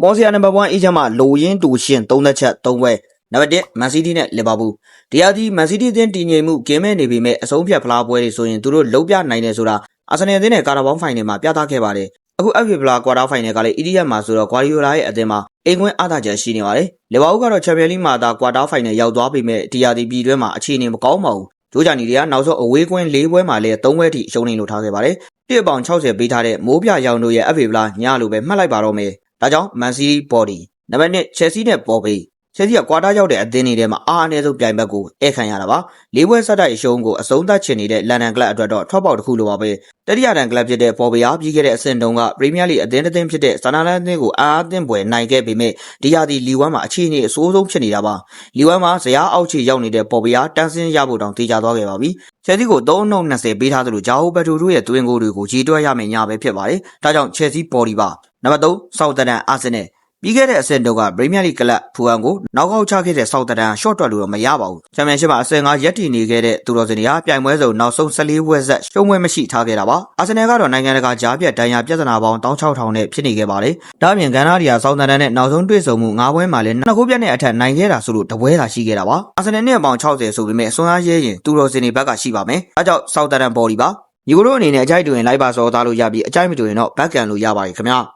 မော်စီယာနံပါတ်1အေဂျင့်မှလိုရင်းတူရှင်3ချက်3ပွဲနံပါတ်1မန်စီးတီးနဲ့လီဗာပူးတရားကြီးမန်စီးတီးအသင်းတည်ငြိမ်မှုကင်းမဲ့နေပေမဲ့အဆုံးဖြတ်ဖလားပွဲတွေဆိုရင်သူတို့လုံးပြနိုင်တယ်ဆိုတာအာဆင်နယ်အသင်းနဲ့ကာတာဘောင်းဖိုင်နယ်မှာပြသခဲ့ပါတယ်အခု FA ဖလားကွာတာဖိုင်နယ်ကလည်း EDF မှာဆိုတော့ Guardiola ရဲ့အသင်းမှာအိမ်ကွင်းအားသာချက်ရှိနေပါတယ်လီဗာပူးကတော့ Champions League မှာသာကွာတာဖိုင်နယ်ရောက်သွားပေမဲ့တရားကြီးပြည်တွင်းမှာအခြေအနေမကောင်းပါဘူးဂျိုးဂျာနီတွေကနောက်ဆုံးအဝေးကွင်း၄ပွဲမှာလည်း3ပွဲထိရှုံးနေလို့ထားခဲ့ပါတယ်တစ်ပေါင်60ပေးထားတဲ့မိုးပြရောင်တို့ရဲ့ FA ဖလားညလိုပဲမှတ်လိုက်ပါတော့မယ်ဒါကြောင့်မန်စီးတီးပေါ်ဒီနံပါတ်1ချက်စီနဲ့ပေါ်ပေးချက်စီကကွာတာရောက်တဲ့အသင်းတွေထဲမှာအားအနည်းဆုံးပြိုင်ဘက်ကိုဧည့်ခံရတာပါ၄ပွဲဆက်တိုက်အရှုံးကိုအဆုံးသတ်ချင်နေတဲ့လန်ဒန်ကလပ်အတွက်တော့ထွက်ပေါက်တစ်ခုလိုပါပဲတတိယတန်းကလပ်ဖြစ်တဲ့ပေါ်ဘေးအားပြီးခဲ့တဲ့အဆင့်တုန်းကပရီးမီးယားလိအသင်းတစ်သင်းဖြစ်တဲ့ဆာနာလန်အသင်းကိုအားအသင်းပွဲနိုင်ခဲ့ပေမဲ့ဒီရာသီလီဝမ်မှာအခြေအနေအဆိုးဆုံးဖြစ်နေတာပါလီဝမ်မှာဇယားအောက်ခြေရောက်နေတဲ့ပေါ်ဘေးအားတန်းစင်းရဖို့တောင်တေချာသွားခဲ့ပါပြီချက်စီကို3-20ပေးထားသလိုဂျာဟိုဘက်တိုတို့ရဲ့သွင်းကိုတွေကိုကြီးတွက်ရမယ့်ညပဲဖြစ်ပါတယ်ဒါကြောင့်ချက်စီပေါ်ဒီပါနံပါတ်3ဆောက်သန်အာဆင်နယ်ပြီးခဲ့တဲ့အဆင့်တုန်းကပရီးမီးယားလိကလပ်ဖူဟန်ကိုနောက်ကောက်ချခဲ့တဲ့ဆောက်တန်ရှော့တွက်လို့တော့မရပါဘူးချန်ပီယံရှစ်မှာအဆင့်5ရက်တည်နေခဲ့တဲ့သူတော်စင်တွေကပြိုင်ပွဲစုံနောက်ဆုံး14ပွဲဆက်ရှုံးပွဲမရှိထားခဲ့တာပါအာဆင်နယ်ကတော့နိုင်ငံတကာကြားပြတ်ဒဏ်ရာပြဿနာပေါင်း16000နဲ့ဖြစ်နေခဲ့ပါတယ်ဒါအပြင်ဂန်နာရီယာဆောက်တန်နဲ့နောက်ဆုံးတွေ့ဆုံမှု9ပွဲမှာလည်းနှစ်ခုပြတ်နဲ့အထက်နိုင်ခဲ့တာဆိုလို့တပွဲသာရှိခဲ့တာပါအာဆင်နယ်နဲ့ပေါင်း60ဆိုပေမဲ့ဆွမ်းအားရဲရင်သူတော်စင်တွေဘက်ကရှိပါမယ်အဲကြောင့်ဆောက်တန်ဘော်ဒီပါညီကိုတို့အနေနဲ့အကြိုက်တူရင်လိုက်ပါစောသားလို့ရပြီးအကြိုက်မတူရင်တော့ဘက်ကန်လို့ရပါတယ်ခင်ဗျာ